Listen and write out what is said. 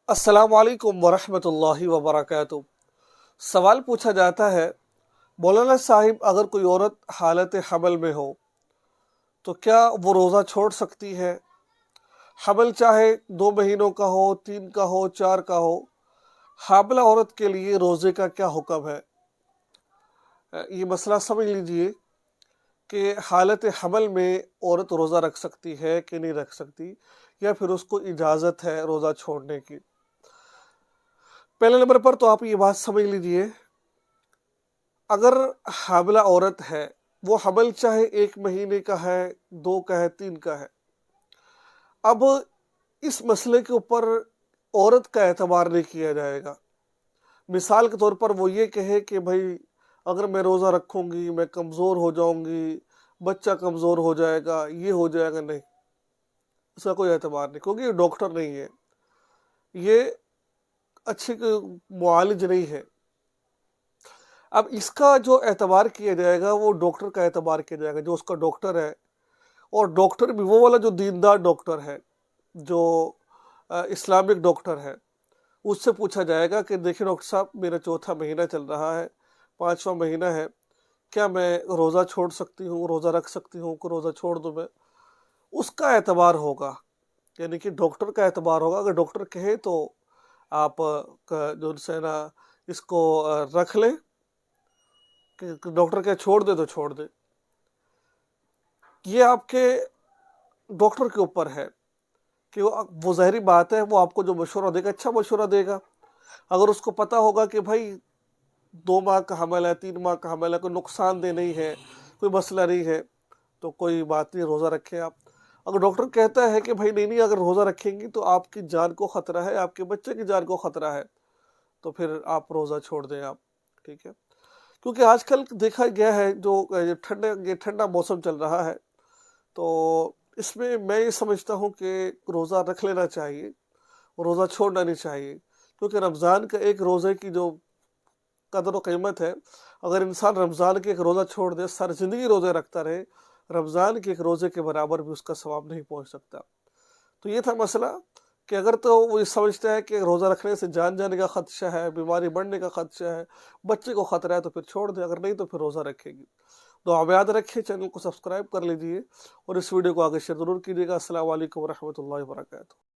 अस्सलाम वालेकुम वरहमतुल्लाहि वबरकातुह। सवाल पूछा जाता है, मौलाना साहिब, अगर कोई औरत हालत हमल में हो तो क्या वो रोज़ा छोड़ सकती है? हमल चाहे 2 महीनों का हो, 3 का हो, 4 का हो, हामिला औरत के लिए रोज़े का क्या हुक्म है? ये मसला समझ लीजिए कि हालत हमल में औरत रोज़ा रख सकती है कि नहीं रख सकती, या फिर उसको इजाज़त है रोज़ा छोड़ने की। पहले नंबर पर तो आप ये बात समझ लीजिए, अगर हामिला औरत है, वो हमल चाहे 1 महीने का है, 2 का है, 3 का है, अब इस मसले के ऊपर औरत का एतबार नहीं किया जाएगा। मिसाल के तौर पर वो ये कहे कि भाई अगर मैं रोज़ा रखूंगी मैं कमज़ोर हो जाऊंगी, बच्चा कमज़ोर हो जाएगा, ये हो जाएगा, नहीं, इसका कोई एतबार नहीं, क्योंकि ये डॉक्टर नहीं है, ये अच्छे मुआलिज नहीं है। अब इसका जो एतबार किया जाएगा वो डॉक्टर का एतबार किया जाएगा, जो उसका डॉक्टर है, और डॉक्टर भी वो वाला जो दीनदार डॉक्टर है, जो इस्लामिक डॉक्टर है, उससे पूछा जाएगा कि देखिए डॉक्टर साहब, मेरा 4था महीना चल रहा है, 5वां महीना है, क्या मैं रोज़ा छोड़ सकती हूँ, रोज़ा रख सकती हूँ, कि रोज़ा छोड़ दूँ मैं? उसका एतबार होगा, यानी कि डॉक्टर का एतबार होगा। अगर डॉक्टर कहे तो आप जो है ना इसको रख ले, कि डॉक्टर क्या छोड़ दे तो छोड़ दे, ये आपके डॉक्टर के ऊपर है कि वो ज़ाहिरी बात है, वो आपको जो मशवरा देगा अच्छा मशवरा देगा। अगर उसको पता होगा कि भाई 2 माह का हमल है, 3 माह का हमल है, कोई नुकसानदेह नहीं है, कोई मसला नहीं है, तो कोई बात नहीं, रोज़ा रखें आप। अगर डॉक्टर कहता है कि भाई नहीं नहीं, अगर रोज़ा रखेंगी तो आपकी जान को ख़तरा है, आपके बच्चे की जान को ख़तरा है, तो फिर आप रोज़ा छोड़ दें आप, ठीक है। क्योंकि आजकल देखा गया है, जो ये ठंडा मौसम चल रहा है, तो इसमें मैं ये समझता हूँ कि रोज़ा रख लेना चाहिए, रोज़ा छोड़ना नहीं चाहिए, क्योंकि रमज़ान का एक रोज़े की जो कदर व कीमत है, अगर इंसान रमज़ान के एक रोज़ा छोड़ दे, सारी ज़िंदगी रोज़े रखता रहे, रमज़ान के एक रोज़े के बराबर भी उसका सवाब नहीं पहुँच सकता। तो ये था मसला, कि अगर तो वो ये समझता है कि रोज़ा रखने से जान जाने का ख़दशा है, बीमारी बढ़ने का ख़दशा है, बच्चे को ख़तरा है, तो फिर छोड़ दे, अगर नहीं तो फिर रोज़ा रखेगी। तो आप याद रखिए, चैनल को सब्सक्राइब कर लीजिए और इस वीडियो को आगे शेयर ज़रूर कीजिएगा। अस्सलाम वालेकुम रहमतुल्लाहि व बरकातुहू।